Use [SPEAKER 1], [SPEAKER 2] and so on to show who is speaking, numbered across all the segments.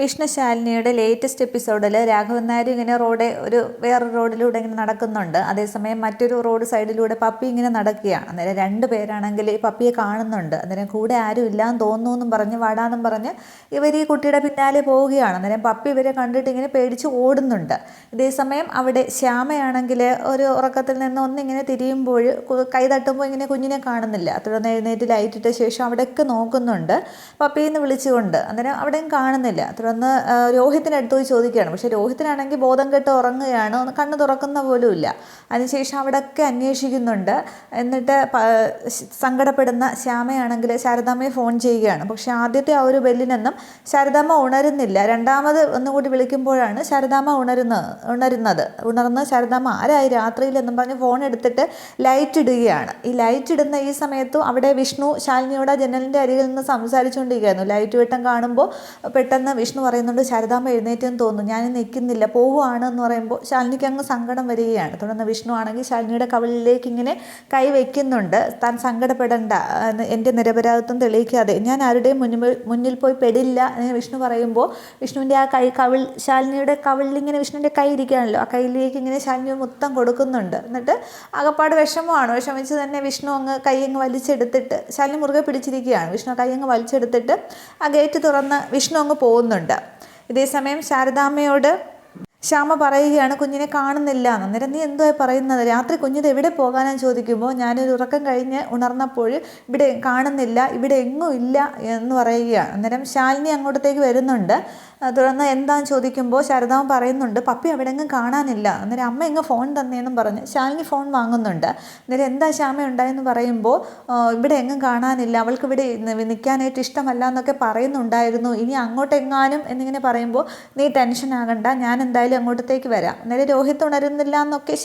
[SPEAKER 1] Vishnu ശാലിനിയുടെ latest എപ്പിസോഡിൽ രാഘവൻ നായർ ഇങ്ങനെ വേറൊരു റോഡിലൂടെ ഇങ്ങനെ നടക്കുന്നുണ്ട്. അതേസമയം മറ്റൊരു റോഡ് സൈഡിലൂടെ പപ്പി ഇങ്ങനെ നടക്കുകയാണ്. അന്നേരം രണ്ട് പേരാണെങ്കിൽ ഈ പപ്പിയെ കാണുന്നുണ്ട്. അന്നേരം കൂടെ ആരും ഇല്ലാന്ന് തോന്നുന്നു എന്നും പറഞ്ഞ് വാടാന്നും പറഞ്ഞ് ഇവർ ഈ കുട്ടിയുടെ പിന്നാലെ പോവുകയാണ്. അന്നേരം പപ്പി ഇവരെ കണ്ടിട്ട് ഇങ്ങനെ പേടിച്ച് ഓടുന്നുണ്ട്. ഇതേസമയം അവിടെ ശ്യാമയാണെങ്കിൽ ഒരു ഉറക്കത്തിൽ നിന്ന് ഒന്നിങ്ങനെ തിരിയുമ്പോൾ കൈ തട്ടുമ്പോൾ ഇങ്ങനെ കുഞ്ഞിനെ കാണുന്നില്ല. തുടർന്ന് എഴുന്നേറ്റ് ലൈറ്റിട്ട ശേഷം അവിടെയൊക്കെ നോക്കുന്നുണ്ട് പപ്പിയെന്ന് വിളിച്ചുകൊണ്ട്. അന്നേരം അവിടെയും കാണുന്നില്ല. തുടർന്ന് രോഹിത്തിനടുത്ത് പോയി ചോദിക്കുകയാണ്. പക്ഷേ രോഹിത്തിനാണെങ്കിൽ ബോധം കെട്ട് ഉറങ്ങുകയാണ്, കണ്ണ് തുറക്കുന്ന പോലും ഇല്ല. അതിനുശേഷം അവിടെയൊക്കെ അന്വേഷിക്കുന്നുണ്ട്. എന്നിട്ട് സങ്കടപ്പെടുന്ന ശ്യാമയാണെങ്കിൽ ശാരദാമ്മയെ ഫോൺ ചെയ്യുകയാണ്. പക്ഷേ ആദ്യത്തെ ആ ഒരു ബെല്ലിനൊന്നും ശാരദാമ്മ ഉണരുന്നില്ല. രണ്ടാമത് ഒന്നുകൂടി വിളിക്കുമ്പോഴാണ് ശാരദാമ്മ ഉണർന്ന് ശാരദാമ്മ ആരായി രാത്രിയിൽ എന്നും പറഞ്ഞ് ഫോൺ എടുത്തിട്ട് ലൈറ്റ് ഇടുകയാണ്. ഈ ലൈറ്റ് ഇടുന്ന ഈ സമയത്തും അവിടെ വിഷ്ണു ശാലിനിയോട് ജനലിൻ്റെ അരികിൽ നിന്ന് സംസാരിച്ചുകൊണ്ടിരിക്കുകയായിരുന്നു. ലൈറ്റ് വെട്ടം കാണുമ്പോൾ പെട്ടെന്ന് വിഷ്ണു പറയുന്നുണ്ട്, ശാരദാമ്മ എഴുന്നേറ്റെന്ന് തോന്നുന്നു, ഞാൻ നിൽക്കുന്നില്ല പോവുകയാണ് എന്ന് പറയുമ്പോൾ ശാലിനിക്ക് അങ്ങ് സങ്കടം വരികയാണ്. തുടർന്ന് വിഷ്ണു ആണെങ്കിൽ ശാലിനിയുടെ കവിളിലേക്ക് ഇങ്ങനെ കൈ വയ്ക്കുന്നുണ്ട്. താൻ സങ്കടപ്പെടേണ്ട, എൻ്റെ നിരപരാധിത്വം തെളിയിക്കാതെ ഞാൻ ആരുടെയും മുന്നിൽ പോയി പെടില്ല എന്ന് വിഷ്ണു പറയുമ്പോൾ വിഷ്ണുവിൻ്റെ ആ ശാലിനിയുടെ കവിളിലിങ്ങനെ വിഷ്ണുവിൻ്റെ കൈ ഇരിക്കുകയാണല്ലോ, ആ കയ്യിലേക്ക് ഇങ്ങനെ ശാലിനി മൊത്തം കൊടുക്കുന്നുണ്ട്. എന്നിട്ട് ആകപ്പാട് വിഷമിച്ച് തന്നെ വിഷ്ണു കൈ വലിച്ചെടുത്തിട്ട് ശാലിനി മുറുകെ പിടിച്ചിരിക്കുകയാണ്. വിഷ്ണു കൈ വലിച്ചെടുത്തിട്ട് ആ ഗേറ്റ് തുറന്ന് വിഷ്ണു പോകുന്നുണ്ട്. ഇതേസമയം ശാരദാമ്മയോട് ശ്യാമ പറയുകയാണ്, കുഞ്ഞിനെ കാണുന്നില്ല എന്ന്. അന്നേരം നീ എന്തോ പറയുന്നത്, രാത്രി കുഞ്ഞിത് എവിടെ പോകാനെന്ന് ചോദിക്കുമ്പോൾ ഞാനൊരു ഉറക്കം കഴിഞ്ഞ് ഉണർന്നപ്പോൾ ഇവിടെ കാണുന്നില്ല, ഇവിടെ എങ്ങും ഇല്ല എന്ന് പറയുകയാണ്. അന്നേരം ശാലിനി അങ്ങോട്ടത്തേക്ക് വരുന്നുണ്ട്. തുടർന്ന് എന്താണെന്ന് ചോദിക്കുമ്പോൾ ശാരദാമ്മ പറയുന്നുണ്ട്, പപ്പി അവിടെ എങ്ങും കാണാനില്ല. അന്നേരം അമ്മ എങ്ങ് ഫോൺ തന്നെയെന്നും പറഞ്ഞ് ശാലിനി ഫോൺ വാങ്ങുന്നുണ്ട്. അന്നേരം എന്താ ശ്യാമ ഉണ്ടായെന്ന് പറയുമ്പോൾ ഇവിടെ എങ്ങും കാണാനില്ല, അവൾക്ക് ഇവിടെ നിൽക്കാനായിട്ട് ഇഷ്ടമല്ല എന്നൊക്കെ പറയുന്നുണ്ടായിരുന്നു, ഇനി അങ്ങോട്ടെങ്ങാനും എന്നിങ്ങനെ പറയുമ്പോൾ നീ ടെൻഷൻ ആകണ്ട, ഞാൻ എന്തായാലും അങ്ങോട്ടത്തേക്ക് വരാം. അന്നേരം രോഹിത് ഉണരുന്നില്ല എന്നൊക്കെ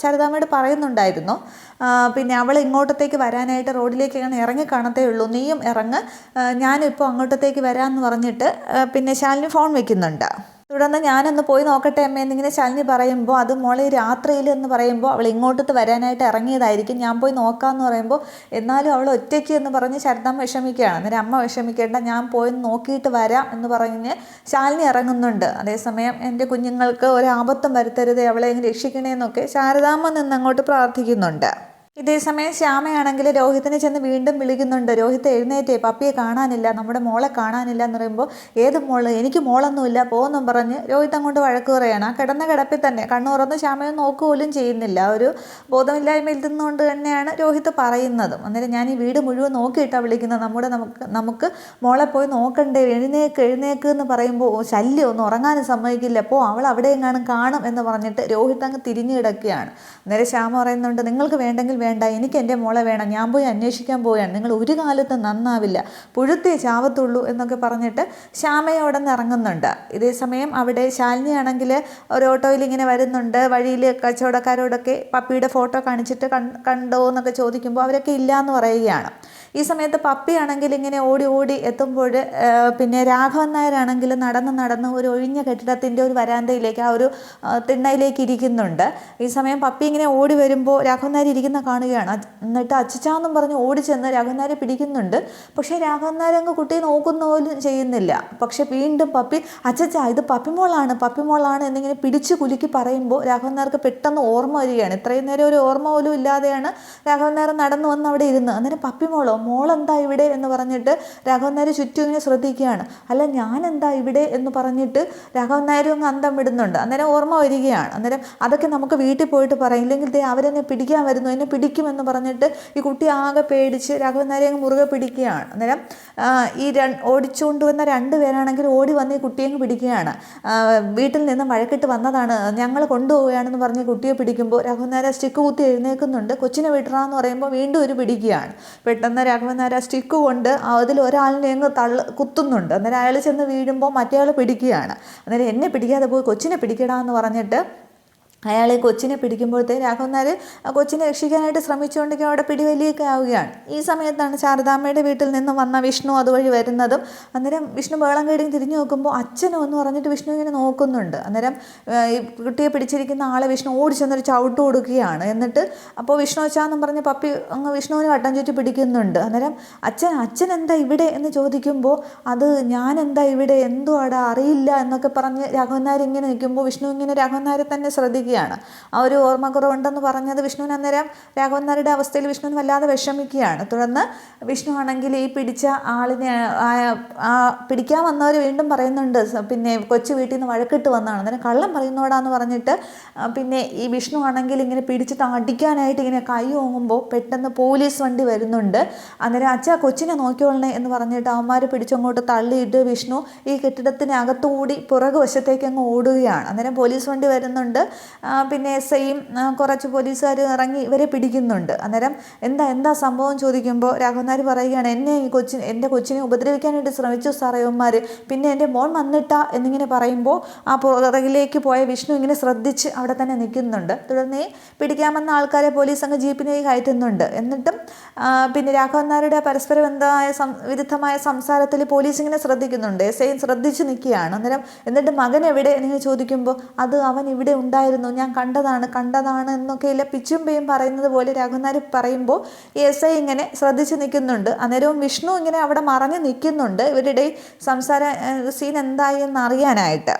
[SPEAKER 1] ശാരദാമ്മയോട് പറയുന്നുണ്ടായിരുന്നു. പിന്നെ അവൾ ഇങ്ങോട്ടത്തേക്ക് വരാനായിട്ട് റോഡിലേക്ക് ഇറങ്ങി കാണത്തേ ഉള്ളൂ, നീയും ഇറങ്ങ്, ഞാനും ഇപ്പോൾ അങ്ങോട്ടത്തേക്ക് വരാമെന്ന് പറഞ്ഞിട്ട് പിന്നെ ശാലിനി ഫോൺ വെക്കുന്നുണ്ട്. തുടർന്ന് ഞാനൊന്ന് പോയി നോക്കട്ടെ അമ്മ എന്നിങ്ങനെ ശാലിനി പറയുമ്പോൾ അത് മോളെ രാത്രിയിൽ എന്ന് പറയുമ്പോൾ അവൾ ഇങ്ങോട്ടത്ത് വരാനായിട്ട് ഇറങ്ങിയതായിരിക്കും, ഞാൻ പോയി നോക്കാമെന്ന് പറയുമ്പോൾ എന്നാലും അവൾ ഒറ്റയ്ക്ക് എന്ന് പറഞ്ഞ് ശാരദാമ്മ വിഷമിക്കുകയാണ്. അന്നേരം അമ്മ വിഷമിക്കേണ്ട, ഞാൻ പോയി നോക്കിയിട്ട് വരാം എന്ന് പറഞ്ഞ് ശാലിനി ഇറങ്ങുന്നുണ്ട്. അതേസമയം എൻ്റെ കുഞ്ഞുങ്ങൾക്ക് ഒരാപത്തും വരുത്തരുതേ, അവളെ രക്ഷിക്കണേന്നൊക്കെ ശാരദാമ്മ നിന്നങ്ങോട്ട് പ്രാർത്ഥിക്കുന്നുണ്ട്. ഇതേസമയം ശ്യാമയാണെങ്കിൽ രോഹിത്തിനെ ചെന്ന് വീണ്ടും വിളിക്കുന്നുണ്ട്, രോഹിത്ത് എഴുന്നേറ്റേ, പപ്പിയെ കാണാനില്ല, നമ്മുടെ മോളെ കാണാനില്ല എന്ന് പറയുമ്പോൾ ഏത് മോള്, എനിക്ക് മോളൊന്നുമില്ല പോന്നും പറഞ്ഞ് രോഹിത്ത് അങ്ങോട്ട് വഴക്ക് പറയുകയാണ്. ആ കിടന്ന കിടപ്പിൽ തന്നെ കണ്ണു തുറന്ന് ശ്യാമയെ നോക്കുകപോലും ചെയ്യുന്നില്ല. ഒരു ബോധമില്ലായ്മയിൽ നിന്നുകൊണ്ട് തന്നെയാണ് രോഹിത്ത് പറയുന്നതും. അന്നേരം ഞാൻ ഈ വീട് മുഴുവൻ നോക്കിയിട്ടാണ് വിളിക്കുന്നത്, നമുക്ക് മോളെ പോയി നോക്കണ്ടേ, എഴുന്നേക്ക് എന്ന് പറയുമ്പോൾ ശല്യം ഒന്നും ഉറങ്ങാനും സമ്മതിക്കില്ല, അവൾ അവിടെ എങ്ങാനും കാണും എന്ന് പറഞ്ഞിട്ട് രോഹിത്ത് അങ്ങ് തിരിഞ്ഞു കിടക്കുകയാണ്. അന്നേരം ശ്യാമ പറയുന്നുണ്ട്, നിങ്ങൾക്ക് വേണ്ടെങ്കിൽ വേണ്ട, എനിക്ക് എൻ്റെ മോളെ വേണം, ഞാൻ പോയി അന്വേഷിക്കാൻ പോവുകയാണ്, നിങ്ങൾ ഒരു കാലത്ത് നന്നാവില്ല, പുഴുത്തേ ചാവത്തുള്ളൂ എന്നൊക്കെ പറഞ്ഞിട്ട് ശ്യാമയോടെ നിന്ന് ഇറങ്ങുന്നുണ്ട്. ഇതേസമയം അവിടെ ശാലിനി ആണെങ്കിൽ ഒരു ഓട്ടോയിൽ ഇങ്ങനെ വരുന്നുണ്ട്. വഴിയിൽ കച്ചവടക്കാരോടൊക്കെ പപ്പിയുടെ ഫോട്ടോ കാണിച്ചിട്ട് കണ്ടോ എന്നൊക്കെ ചോദിക്കുമ്പോൾ അവരൊക്കെ ഇല്ല എന്ന് പറയുകയാണ്. ഈ സമയത്ത് പപ്പിയാണെങ്കിൽ ഇങ്ങനെ ഓടി എത്തുമ്പോൾ പിന്നെ രാഘവൻ നായരാണെങ്കിൽ നടന്ന് ഒരു ഒഴിഞ്ഞ കെട്ടിടത്തിൻ്റെ ഒരു വരാന്തയിലേക്ക് ആ ഒരു തിണ്ണയിലേക്ക് ഇരിക്കുന്നുണ്ട്. ഈ സമയം പപ്പി ഇങ്ങനെ ഓടി വരുമ്പോൾ രാഘവൻ നായർ ഇരിക്കുന്ന കാണുകയാണ്. എന്നിട്ട് അച്ചച്ചാന്നും പറഞ്ഞ് ഓടിച്ചെന്ന് രാഘവൻ നായരെ പിടിക്കുന്നുണ്ട്. പക്ഷേ രാഘവൻ നായർ അങ്ങ് കുട്ടിയെ നോക്കുന്ന പോലും ചെയ്യുന്നില്ല. പക്ഷെ വീണ്ടും പപ്പി അച്ചച്ച ഇത് പപ്പിമോളാണ് എന്നിങ്ങനെ പിടിച്ചു കുലുക്കി പറയുമ്പോൾ രാഘവൻ നായർക്ക് പെട്ടെന്ന് ഓർമ്മ വരികയാണ്. ഇത്രയും നേരം ഒരു ഓർമ്മ പോലും ഇല്ലാതെയാണ് രാഘവൻ നായർ നടന്നു വന്ന് അവിടെ ഇരുന്ന്. അന്നേരം മോളെന്താ ഇവിടെ എന്ന് പറഞ്ഞിട്ട് രാഘവൻ നായർ ചുറ്റും ഇങ്ങനെ ശ്രദ്ധിക്കുകയാണ്. അല്ല ഞാനെന്താ ഇവിടെ എന്ന് പറഞ്ഞിട്ട് രാഘവൻ നായരും അങ്ങ് അന്തം വിടുന്നുണ്ട്. അന്നേരം ഓർമ്മ വരികയാണ്. അന്നേരം അതൊക്കെ നമുക്ക് വീട്ടിൽ പോയിട്ട് പറയാം, ഇല്ലെങ്കിൽ അവരെന്നെ പിടിക്കാൻ വരുന്നു, എന്നെ പിടിക്കുമെന്ന് പറഞ്ഞിട്ട് ഈ കുട്ടി ആകെ പേടിച്ച് രാഘവൻ നായരെ അങ്ങ് മുറുകെ പിടിക്കുകയാണ്. അന്നേരം ഈ ഓടിച്ചുകൊണ്ട് വന്ന രണ്ടുപേരാണെങ്കിൽ ഓടി വന്ന് ഈ കുട്ടിയെ അങ്ങ് പിടിക്കുകയാണ്. വീട്ടിൽ നിന്ന് വഴക്കിട്ട് വന്നതാണ്, ഞങ്ങൾ കൊണ്ടുപോവുകയാണെന്ന് പറഞ്ഞ് കുട്ടിയെ പിടിക്കുമ്പോൾ രാഘവൻ നായർ സ്റ്റിക്ക് കുത്തി എഴുന്നേൽക്കുന്നുണ്ട്. കൊച്ചിനെ വിടറാന്ന് പറയുമ്പോൾ വീണ്ടും ഒരു പിടിക്കുകയാണ്. പെട്ടെന്ന് രാഘവൻ നായർ സ്റ്റിക്ക് കൊണ്ട് അതിൽ ഒരാളിനെ അങ്ങ് കുത്തുന്നുണ്ട്. അന്നേരം അയാൾ ചെന്ന് വീഴുമ്പോൾ മറ്റേ ആൾ പിടിക്കുകയാണ്. അന്നേരം എന്നെ പിടിക്കാതെ പോയി കൊച്ചിനെ പിടിക്കടാന്ന് പറഞ്ഞിട്ട് അയാൾ ഈ കൊച്ചിനെ പിടിക്കുമ്പോഴത്തേക്ക് രാഘവൻ നായർ കൊച്ചിനെ രക്ഷിക്കാനായിട്ട് ശ്രമിച്ചുകൊണ്ടെങ്കിൽ അവിടെ പിടിവലിയൊക്കെ ആവുകയാണ്. ഈ സമയത്താണ് ശാരദാമ്മയുടെ വീട്ടിൽ നിന്ന് വന്ന വിഷ്ണു അതുവഴി വരുന്നതും. അന്നേരം വിഷ്ണു ബഹളം കേടി തിരിഞ്ഞു നോക്കുമ്പോൾ അച്ഛനോ എന്ന് പറഞ്ഞിട്ട് വിഷ്ണു ഇങ്ങനെ നോക്കുന്നുണ്ട്. അന്നേരം ഈ കുട്ടിയെ പിടിച്ചിരിക്കുന്ന ആളെ വിഷ്ണു ഓടി ചെന്നൊരു ചവിട്ട് കൊടുക്കുകയാണ്. എന്നിട്ട് അപ്പോൾ വിഷ്ണു അച്ഛാന്നും പറഞ്ഞ് പപ്പി അങ്ങ് വിഷ്ണുവിന് വട്ടം ചുറ്റി പിടിക്കുന്നുണ്ട്. അന്നേരം അച്ഛൻ എന്താ ഇവിടെ എന്ന് ചോദിക്കുമ്പോൾ അത് ഞാൻ എന്താ ഇവിടെ, എന്തുവാടാ അറിയില്ല എന്നൊക്കെ പറഞ്ഞ് രാഘവൻ നായർ ഇങ്ങനെ നിൽക്കുമ്പോൾ വിഷ്ണു ഇങ്ങനെ രാഘവൻ നായരെ തന്നെ ശ്രദ്ധിക്കുകയാണ്. ആ ഒരു ഓർമ്മക്കുറവുണ്ടെന്ന് പറഞ്ഞത് വിഷ്ണുവിന് അന്നേരം രാഘവൻ നായരുടെ അവസ്ഥയിൽ വിഷ്ണുവിന് വല്ലാതെ വിഷമിക്കുകയാണ്. തുടർന്ന് വിഷ്ണു ആണെങ്കിൽ ഈ പിടിച്ച ആളിനെ പിടിക്കാൻ വന്നവർ വീണ്ടും പറയുന്നുണ്ട്, പിന്നെ കൊച്ചു വീട്ടിൽ നിന്ന് വഴക്കിട്ട് വന്നതാണ്, അന്നേരം കള്ളം പറയുന്നോടാന്ന് പറഞ്ഞിട്ട് പിന്നെ ഈ വിഷ്ണു ആണെങ്കിൽ ഇങ്ങനെ പിടിച്ചിട്ട് അടിക്കാനായിട്ട് ഇങ്ങനെ കൈ ഓങ്ങുമ്പോൾ പെട്ടെന്ന് പോലീസ് വണ്ടി വരുന്നുണ്ട്. അന്നേരം അച്ഛാ കൊച്ചിനെ നോക്കിയോളണേ എന്ന് പറഞ്ഞിട്ട് അവന്മാർ പിടിച്ചങ്ങോട്ട് തള്ളിയിട്ട് വിഷ്ണു ഈ കെട്ടിടത്തിനകത്തുകൂടി പുറകു വശത്തേക്ക് അങ്ങ് ഓടുകയാണ്. അന്നേരം പോലീസ് വണ്ടി വരുന്നുണ്ട്. പിന്നെ എസ്ഐയും കുറച്ച് പോലീസുകാർ ഇറങ്ങി ഇവരെ പിടിക്കുന്നുണ്ട്. അന്നേരം എന്താ സംഭവം ചോദിക്കുമ്പോൾ രാഘവൻ നായർ പറയുകയാണ്, എൻ്റെ കൊച്ചിനെ ഉപദ്രവിക്കാനായിട്ട് ശ്രമിച്ചു സാറേ ഇവന്മാർ, പിന്നെ എൻ്റെ മോൻ വന്നിട്ടാ എന്നിങ്ങനെ പറയുമ്പോൾ ആ പുറകിലേക്ക് പോയ വിഷ്ണു ഇങ്ങനെ ശ്രദ്ധിച്ച് അവിടെ തന്നെ നിൽക്കുന്നുണ്ട്. തുടർന്ന് പിടിക്കാമെന്ന ആൾക്കാരെ പോലീസ് അങ്ങ് ജീപ്പിലേക്ക് കയറ്റുന്നുണ്ട്. എന്നിട്ടും പിന്നെ രാഘവൻ നായരുടെ പരസ്പരബന്ധമായ വിരുദ്ധമായ സംസാരത്തിൽ പോലീസ് ഇങ്ങനെ ശ്രദ്ധിക്കുന്നുണ്ട്. എസ്ഐയും ശ്രദ്ധിച്ച് നിൽക്കുകയാണ്. അന്നേരം എന്നിട്ട് മകൻ എവിടെ എന്നിങ്ങനെ ചോദിക്കുമ്പോൾ അത് അവൻ ഇവിടെ ഉണ്ടായിരുന്നു, ഞാൻ കണ്ടതാണ് എന്നൊക്കെ ഇല്ല പിച്ചും പേയും പറയുന്നത് പോലെ രാഘവൻ നായർ പറയുമ്പോൾ ഈ എസ് ഐ ഇങ്ങനെ ശ്രദ്ധിച്ച് നിൽക്കുന്നുണ്ട്. അന്നേരവും വിഷ്ണു ഇങ്ങനെ അവിടെ മറഞ്ഞു നിൽക്കുന്നുണ്ട് ഇവരുടെ സംസാര സീൻ എന്തായി എന്നറിയാനായിട്ട്.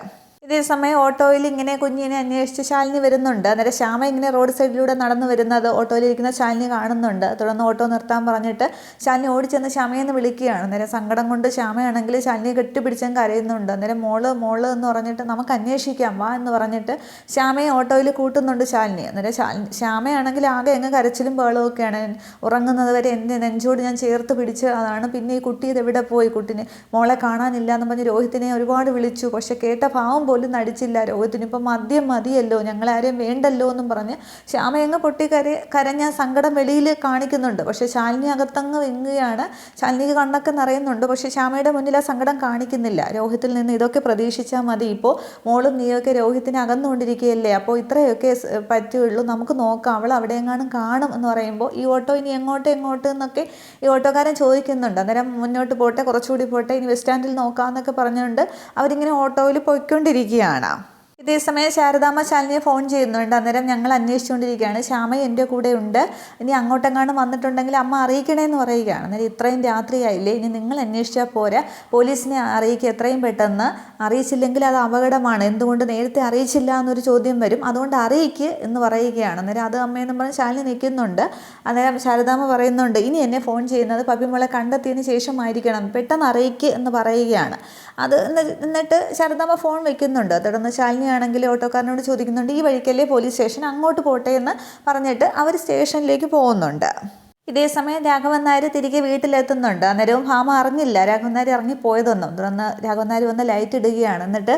[SPEAKER 1] ഇതേ സമയം ഓട്ടോയിൽ ഇങ്ങനെ കുഞ്ഞിനെ അന്വേഷിച്ച് ശാലിനി വരുന്നുണ്ട്. അന്നേരം ശ്യാമ ഇങ്ങനെ റോഡ് സൈഡിലൂടെ നടന്നു വരുന്നത് ഓട്ടോയിലിരിക്കുന്ന ശാലിനി കാണുന്നുണ്ട്. തുടർന്ന് ഓട്ടോ നിർത്താൻ പറഞ്ഞിട്ട് ശാലിനി ഓടിച്ചെന്ന് ശ്യാമയെന്ന് വിളിക്കുകയാണ്. അന്നേരം സങ്കടം കൊണ്ട് ശ്യാമയാണെങ്കിൽ ശാലിനിയെ കെട്ടിപ്പിടിച്ചങ്ങ് കരയുന്നുണ്ട്. അന്നേരം മോള് എന്ന് പറഞ്ഞിട്ട് നമുക്ക് അന്വേഷിക്കാം വാ എന്ന് പറഞ്ഞിട്ട് ശ്യാമയെ ഓട്ടോയിൽ കൂട്ടുന്നുണ്ട് ശാലിനി. അന്നേരം ശ്യാമയാണെങ്കിൽ ആകെ അങ്ങ് കരച്ചിലും ബഹളവും ഒക്കെയാണ്. ഉറങ്ങുന്നത് വരെ എൻ്റെ നെഞ്ചോട് ഞാൻ ചേർത്ത് പിടിച്ച് അതാണ്. പിന്നെ ഈ കുട്ടി ഇതെവിടെ പോയി, കുട്ടിനെ മോളെ കാണാനില്ല എന്ന് പറഞ്ഞ് രോഹിത്തിനെ ഒരുപാട് വിളിച്ചു. പക്ഷെ കേട്ട പാവം പോലും നടിച്ചില്ല. രോഹിത്തിനിപ്പം മതിയല്ലോ, ഞങ്ങളാരെയും വേണ്ടല്ലോ എന്നും പറഞ്ഞ് ശ്യാമയങ്ങ് കരഞ്ഞ സങ്കടം വെളിയിൽ കാണിക്കുന്നുണ്ട്. പക്ഷെ ശാലിനി അകത്തങ്ങ് വെങ്ങുകയാണ്. ശാലിനിക്ക് കണ്ണൊക്കെ നിറയുന്നുണ്ട്. പക്ഷെ ശ്യാമയുടെ മുന്നിൽ ആ സങ്കടം കാണിക്കുന്നില്ല. രോഹിത്തിൽ നിന്ന് ഇതൊക്കെ പ്രതീക്ഷിച്ചാൽ മതി, ഇപ്പോൾ മോളും നീയൊക്കെ രോഹിത്തിനെ അകന്നുകൊണ്ടിരിക്കുകയല്ലേ, അപ്പോൾ ഇത്രയൊക്കെ പറ്റുള്ളൂ, നമുക്ക് നോക്കാം, അവൾ അവിടെയെങ്ങാനും കാണും എന്ന് പറയുമ്പോൾ ഈ ഓട്ടോ ഇനി എങ്ങോട്ട് എന്നൊക്കെ ഈ ഓട്ടോക്കാരൻ ചോദിക്കുന്നുണ്ട്. അന്നേരം മുന്നോട്ട് പോട്ടെ, കുറച്ചുകൂടി പോട്ടെ, ഇനി ബസ് സ്റ്റാൻഡിൽ നോക്കാമെന്നൊക്കെ പറഞ്ഞുകൊണ്ട് അവരിങ്ങനെ ഓട്ടോയിൽ പോയിക്കൊണ്ടിരിക്കുകയാണ്. ഇതേസമയം ശാരദാമ്മ ശാലിനിയെ ഫോൺ ചെയ്യുന്നുണ്ട്. അന്നേരം ഞങ്ങൾ അന്വേഷിച്ചുകൊണ്ടിരിക്കുകയാണ്, ശ്യാമ എൻ്റെ കൂടെ ഉണ്ട്, ഇനി അങ്ങോട്ടെങ്ങാനും വന്നിട്ടുണ്ടെങ്കിൽ അമ്മ അറിയിക്കണേന്ന് പറയുകയാണ്. അന്നേരം ഇത്രയും രാത്രിയായില്ലേ, ഇനി നിങ്ങൾ അന്വേഷിച്ചാൽ പോരാ, പോലീസിനെ അറിയിക്കുക എത്രയും പെട്ടെന്ന്, അറിയിച്ചില്ലെങ്കിൽ അത് അപകടമാണ്, എന്തുകൊണ്ട് നേരത്തെ അറിയിച്ചില്ല എന്നൊരു ചോദ്യം വരും, അതുകൊണ്ട് അറിയിക്കുക എന്ന് പറയുകയാണ്. അന്നേരം അത് അമ്മയെന്ന് പറഞ്ഞ് ശാലിനി നിൽക്കുന്നുണ്ട്. അന്നേരം ശാരദാമ്മ പറയുന്നുണ്ട്, ഇനി എന്നെ ഫോൺ ചെയ്യുന്നത് പപ്പിമോളെ കണ്ടെത്തിയതിന് ശേഷമായിരിക്കണം, പെട്ടെന്ന് അറിയിക്കുക എന്ന് പറയുകയാണ്. എന്നിട്ട് ശാരദാമ്മ ഫോൺ വെക്കുന്നുണ്ട്. തുടർന്ന് ശാലിനി ആണെങ്കിൽ ഓട്ടോക്കാരനോട് ചോദിക്കുന്നുണ്ട്, ഈ വഴിക്കല്ലേ പോലീസ് സ്റ്റേഷൻ, അങ്ങോട്ട് പോട്ടെ എന്ന് പറഞ്ഞിട്ട് അവർ സ്റ്റേഷനിലേക്ക് പോകുന്നുണ്ട്. ഇതേസമയം രാഘവൻ നായർ തിരികെ വീട്ടിലെത്തുന്നുണ്ട്. അന്നേരവും ഭാമ അറിഞ്ഞില്ല രാഘവൻ നായർ ഇറങ്ങിപ്പോയതൊന്നും. തുടർന്ന് രാഘവൻ നായർ വന്ന് ലൈറ്റ് ഇടുകയാണ്. എന്നിട്ട്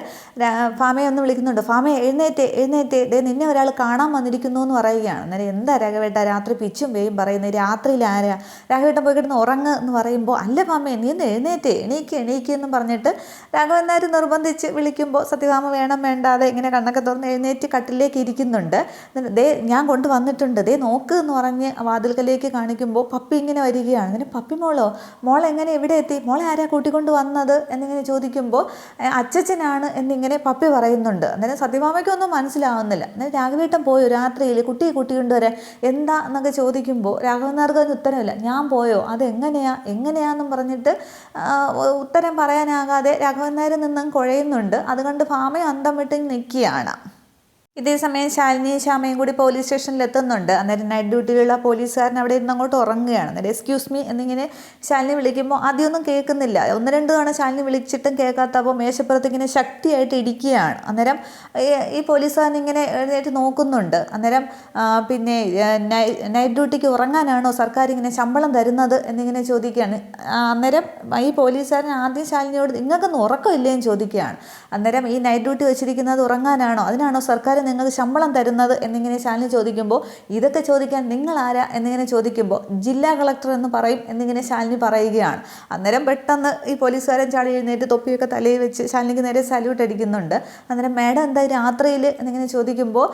[SPEAKER 1] ഭാമയെ ഒന്ന് വിളിക്കുന്നുണ്ട്, ഭാമ എഴുന്നേറ്റേ ദേ നിന്നെ ഒരാൾ കാണാൻ വന്നിരിക്കുന്നു എന്ന് പറയുകയാണ്. അന്നേരം എന്താ രാഘവേട്ട രാത്രി പിച്ചും പേയും പറയുന്നത്, രാത്രിയിൽ ആരാ, രാഘവേട്ടൻ പോയി കിടന്ന് ഉറങ്ങ് എന്ന് പറയുമ്പോൾ അല്ല ഭാമയെ നീ ഒന്ന് എണീക്ക് എന്നും പറഞ്ഞിട്ട് രാഘവൻ നായർ നിർബന്ധിച്ച് വിളിക്കുമ്പോൾ സത്യഭാമ വേണ്ടാതെ ഇങ്ങനെ കണ്ണൊക്കെ തുറന്ന് എഴുന്നേറ്റ് കട്ടിലേക്ക് ഇരിക്കുന്നുണ്ട്. ദേ ഞാൻ കൊണ്ടുവന്നിട്ടുണ്ട്, ദേ നോക്ക് എന്ന് പറഞ്ഞ് വാതിൽക്കലേക്ക് കാണിക്കുമ്പോൾ പപ്പി ഇങ്ങനെ വരികയാണ്. അങ്ങനെ പപ്പി മോൾ എങ്ങനെ എവിടെ എത്തി, മോളെ ആരാ കൂട്ടിക്കൊണ്ട് വന്നത് എന്നിങ്ങനെ ചോദിക്കുമ്പോൾ അച്ചച്ചനാണ് എന്നിങ്ങനെ പപ്പി പറയുന്നുണ്ട്. അന്നേരം സത്യഭാമയ്ക്കൊന്നും മനസ്സിലാവുന്നില്ല. അന്നേരം രാഘവേട്ടൻ പോയോ രാത്രിയിൽ കുട്ടിയെ കൂട്ടിക്കൊണ്ടുവരാൻ, എന്താ എന്നൊക്കെ ചോദിക്കുമ്പോൾ രാഘവൻ നായർക്ക് അതിന് ഉത്തരമില്ല. ഞാൻ പോയോ, അത് എങ്ങനെയാന്നും പറഞ്ഞിട്ട് ഉത്തരം പറയാനാകാതെ രാഘവൻ നായർ നിന്നും കുഴയുന്നുണ്ട്. അതുകൊണ്ട് ഭാമയും അന്തം വിട്ട് നിൽക്കുകയാണ്. ഇതേസമയം ശാലിനിയും ശ്യാമയും കൂടി പോലീസ് സ്റ്റേഷനിൽ എത്തുന്നുണ്ട്. അന്നേരം നൈറ്റ് ഡ്യൂട്ടിയിലുള്ള പോലീസുകാരൻ അവിടെ ഇരുന്ന് അങ്ങോട്ട് ഉറങ്ങുകയാണ്. അന്നേരം എക്സ്ക്യൂസ് മീ എന്നിങ്ങനെ ശാലിനി വിളിക്കുമ്പോൾ ആദ്യമൊന്നും കേൾക്കുന്നില്ല. 1-2 തവണ ശാലിനി വിളിച്ചിട്ടും കേൾക്കാത്തപ്പോൾ മേശപ്പുറത്ത് ഇങ്ങനെ ശക്തിയായിട്ട് ഇടിക്കുകയാണ്. അന്നേരം ഈ പോലീസുകാരൻ ഇങ്ങനെ എഴുന്നേറ്റ് നോക്കുന്നുണ്ട്. അന്നേരം പിന്നെ നൈറ്റ് ഡ്യൂട്ടിക്ക് ഉറങ്ങാനാണോ സർക്കാർ ഇങ്ങനെ ശമ്പളം തരുന്നത് എന്നിങ്ങനെ ചോദിക്കുകയാണ്. അന്നേരം ഈ പോലീസുകാരൻ ആദ്യം ശാലിനിയോട് നിങ്ങൾക്കൊന്നും ഉറക്കമില്ലേ എന്ന് ചോദിക്കുകയാണ്. അന്നേരം ഈ നൈറ്റ് ഡ്യൂട്ടി വെച്ചിരിക്കുന്നത് ഉറങ്ങാനാണോ, അതിനാണോ സർക്കാർ നിങ്ങൾക്ക് ശമ്പളം തരുന്നത് എന്നിങ്ങനെ ശാലിനി ചോദിക്കുമ്പോൾ ഇതൊക്കെ ചോദിക്കാൻ നിങ്ങൾ ആരാ എന്നിങ്ങനെ ചോദിക്കുമ്പോൾ ജില്ലാ കളക്ടർ എന്ന് പറയും എന്നിങ്ങനെ ശാലിനി പറയുകയാണ്. അന്നേരം പെട്ടെന്ന് ഈ പോലീസുകാരൻ ചാടി എഴുന്നേറ്റ് തൊപ്പിയൊക്കെ തലയിൽ വെച്ച് ശാലിനിക്ക് നേരെ സല്യൂട്ട് അടിക്കുന്നുണ്ട്. അന്നേരം മാഡം എന്താ രാത്രിയിൽ എന്നിങ്ങനെ ചോദിക്കുമ്പോൾ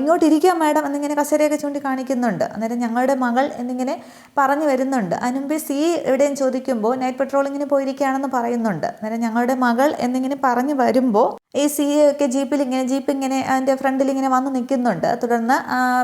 [SPEAKER 1] ഇങ്ങോട്ട് ഇരിക്കാം മാഡം എന്നിങ്ങനെ കസേരയൊക്കെ ചൂണ്ടി കാണിക്കുന്നുണ്ട്. അന്നേരം ഞങ്ങളുടെ മകൾ എന്നിങ്ങനെ പറഞ്ഞു വരുന്നുണ്ട്. അതിനുമ്പ് സി എവിടെയും ചോദിക്കുമ്പോൾ നൈറ്റ് പെട്രോളിങ്ങിന് പോയിരിക്കുകയാണെന്ന് പറയുന്നുണ്ട്. അന്നേരം ഞങ്ങളുടെ മകൾ എന്നിങ്ങനെ പറഞ്ഞു വരുമ്പോൾ ഈ സി ഒക്കെ ജീപ്പ് ഇങ്ങനെ അതിൻ്റെ ഫ്രണ്ടിൽ ഇങ്ങനെ വന്ന് നിൽക്കുന്നുണ്ട്. തുടർന്ന്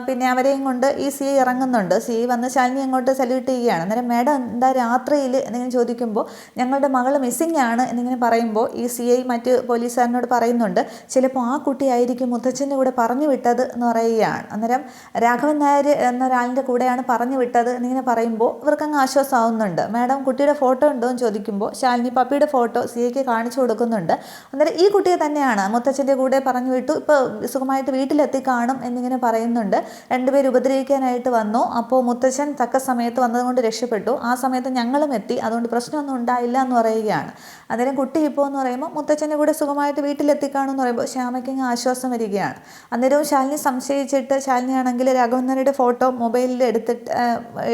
[SPEAKER 1] പിന്നെ അവരെയും കൊണ്ട് ഈ സി ഇറങ്ങുന്നുണ്ട്. സി വന്ന് ശാലിനി അങ്ങോട്ട് സല്യൂട്ട് ചെയ്യുകയാണ്. അന്നേരം മാഡം എന്താ രാത്രിയിൽ എന്നിങ്ങനെ ചോദിക്കുമ്പോൾ ഞങ്ങളുടെ മകൾ മിസ്സിംഗ് ആണ് എന്നിങ്ങനെ പറയുമ്പോൾ ഈ സി ഐ മറ്റ് പോലീസുകാരനോട് പറയുന്നുണ്ട് ചിലപ്പോൾ ആ കുട്ടിയായിരിക്കും മുത്തച്ഛൻ്റെ കൂടെ പറഞ്ഞു വിട്ടത് എന്ന് പറയുകയാണ്. അന്നേരം രാഘവൻ നായർ എന്നൊരാളിൻ്റെ കൂടെയാണ് പറഞ്ഞു വിട്ടത് എന്നിങ്ങനെ പറയുമ്പോൾ ഇവർക്കങ്ങ് ആശ്വാസമാവുന്നുണ്ട്. മാഡം കുട്ടിയുടെ ഫോട്ടോ ഉണ്ടോ എന്ന് ചോദിക്കുമ്പോൾ ശാലിനി പപ്പിയുടെ ഫോട്ടോ സി ഐക്ക് കാണിച്ചു കൊടുക്കുന്നുണ്ട്. അന്നേരം ഈ കുട്ടിയെ തന്നെയാണ് മുത്തച്ഛൻ്റെ കൂടെ പറഞ്ഞു വിട്ടു, ഇപ്പോൾ സുഖമായിട്ട് വീട്ടിലെത്തി കാണും എന്നിങ്ങനെ പറയുന്നുണ്ട്. രണ്ടുപേർ ഉപദ്രവിക്കാനായിട്ട് വന്നു. അപ്പോൾ മുത്തച്ഛൻ തക്ക സമയത്ത് വന്നതുകൊണ്ട് രക്ഷപ്പെട്ടു. ആ സമയത്ത് ഞങ്ങളും എത്തി, അതുകൊണ്ട് പ്രശ്നമൊന്നും ഉണ്ടായില്ല എന്ന് പറയുകയാണ്. അന്നേരം കുട്ടി ഇപ്പോൾ എന്ന് പറയുമ്പോൾ മുത്തച്ഛൻ്റെ കൂടെ സുഖമായിട്ട് വീട്ടിലെത്തിക്കാണും എന്ന് പറയുമ്പോൾ ശ്യാമയ്ക്ക് ആശ്വാസം വരികയാണ്. അന്നേരവും ശാലിനി സംശയിച്ചിട്ട് ശാലിനിയാണെങ്കിൽ രാഘവൻ നായരുടെ ഫോട്ടോ മൊബൈലിൽ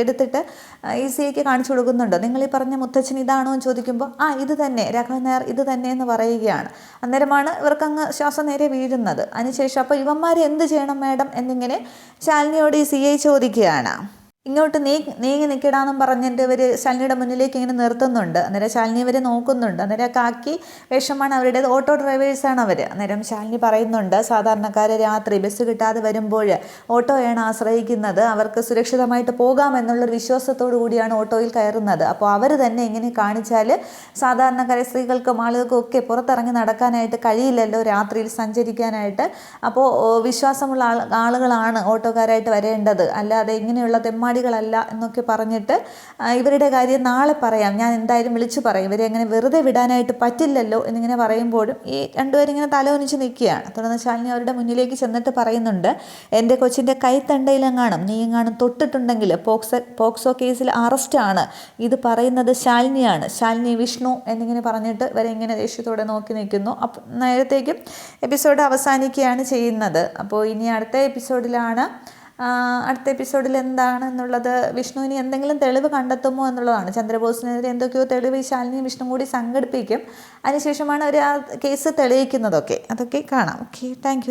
[SPEAKER 1] എടുത്തിട്ട് ഈ സി ഐക്ക് കാണിച്ചു കൊടുക്കുന്നുണ്ട്. നിങ്ങൾ ഈ പറഞ്ഞ മുത്തച്ഛൻ ഇതാണോ എന്ന് ചോദിക്കുമ്പോൾ ഇത് തന്നെ രാഘവൻ നായർ ഇത് തന്നെ എന്ന് പറയുകയാണ്. അന്നേരമാണ് ഇവർക്കങ്ങ് ശ്വാസം നേരെ വീഴുന്നത്. അതിനുശേഷം അപ്പോൾ ഇവന്മാരെ എന്ത് ചെയ്യണം മാഡം എന്നിങ്ങനെ ശാലിനിയോട് ഈ സി ഐ ചോദിക്കുകയാണ്. ഇങ്ങോട്ട് നീങ്ങി നിൽക്കിടാന്നും പറഞ്ഞിട്ട് ഇവർ ശാലിനിയുടെ മുന്നിലേക്ക് ഇങ്ങനെ നിർത്തുന്നുണ്ട്. അന്നേരം ശാലിനി ഇവർ നോക്കുന്നുണ്ട്. അന്നേരം കാക്കി വേഷമാണ് അവരുടേത്, ഓട്ടോ ഡ്രൈവേഴ്സാണ് അവർ. അന്നേരം ശാലിനി പറയുന്നുണ്ട് സാധാരണക്കാർ രാത്രി ബസ് കിട്ടാതെ വരുമ്പോൾ ഓട്ടോയാണ് ആശ്രയിക്കുന്നത്, അവർക്ക് സുരക്ഷിതമായിട്ട് പോകാമെന്നുള്ളൊരു വിശ്വാസത്തോടു കൂടിയാണ് ഓട്ടോയിൽ കയറുന്നത്. അപ്പോൾ അവർ തന്നെ ഇങ്ങനെ കാണിച്ചാൽ സാധാരണക്കാരെ സ്ത്രീകൾക്കും ആളുകൾക്കും ഒക്കെ പുറത്തിറങ്ങി നടക്കാനായിട്ട് കഴിയില്ലല്ലോ, രാത്രിയിൽ സഞ്ചരിക്കാനായിട്ട്. അപ്പോൾ വിശ്വാസമുള്ള ആളുകളാണ് ഓട്ടോക്കാരായിട്ട് വരേണ്ടത്, അല്ലാതെ ഇങ്ങനെയുള്ള തെമ്മാടികളല്ല എന്നൊക്കെ പറഞ്ഞിട്ട് ഇവരുടെ കാര്യം നാളെ പറയാം, ഞാൻ എന്തായാലും വിളിച്ചു പറയും, ഇവരെ അങ്ങനെ വെറുതെ വിടാനായിട്ട് പറ്റില്ലല്ലോ എന്നിങ്ങനെ പറയുമ്പോഴും ഈ രണ്ടുപേരും ഇങ്ങനെ തലവനിച്ച് നിൽക്കുകയാണ്. തുടർന്ന് ശാലിനി അവരുടെ മുന്നിലേക്ക് ചെന്നിട്ട് പറയുന്നുണ്ട് എൻ്റെ കൊച്ചിൻ്റെ കൈത്തണ്ടയിലെങ്ങാനും നീ എങ്ങാനും തൊട്ടിട്ടുണ്ടെങ്കിൽ പോക്സോ കേസിൽ അറസ്റ്റാണ്, ഇത് പറയുന്നത് ശാലിനിയാണ്, ശാലിനി വിഷ്ണു എന്നിങ്ങനെ പറഞ്ഞിട്ട് ഇവരെ ഇങ്ങനെ ദേഷ്യത്തോടെ നോക്കി നിൽക്കുന്നു. അപ്പം നേരത്തേക്കും എപ്പിസോഡ് അവസാനിക്കുകയാണ് ചെയ്യുന്നത്. അപ്പോൾ ഇനി അടുത്ത എപ്പിസോഡിൽ എന്താണെന്നുള്ളത്, വിഷ്ണുവിന് എന്തെങ്കിലും തെളിവ് കണ്ടെത്തുമോ എന്നുള്ളതാണ്. ചന്ദ്രബോസിനെതിരെ എന്തൊക്കെയോ തെളിവ് ശാലിനിയും വിഷ്ണു കൂടി സംഘടിപ്പിക്കും. അതിനുശേഷമാണ് അവർ ആ കേസ് തെളിയിക്കുന്നതൊക്കെ. അതൊക്കെ കാണാം. Okay, thank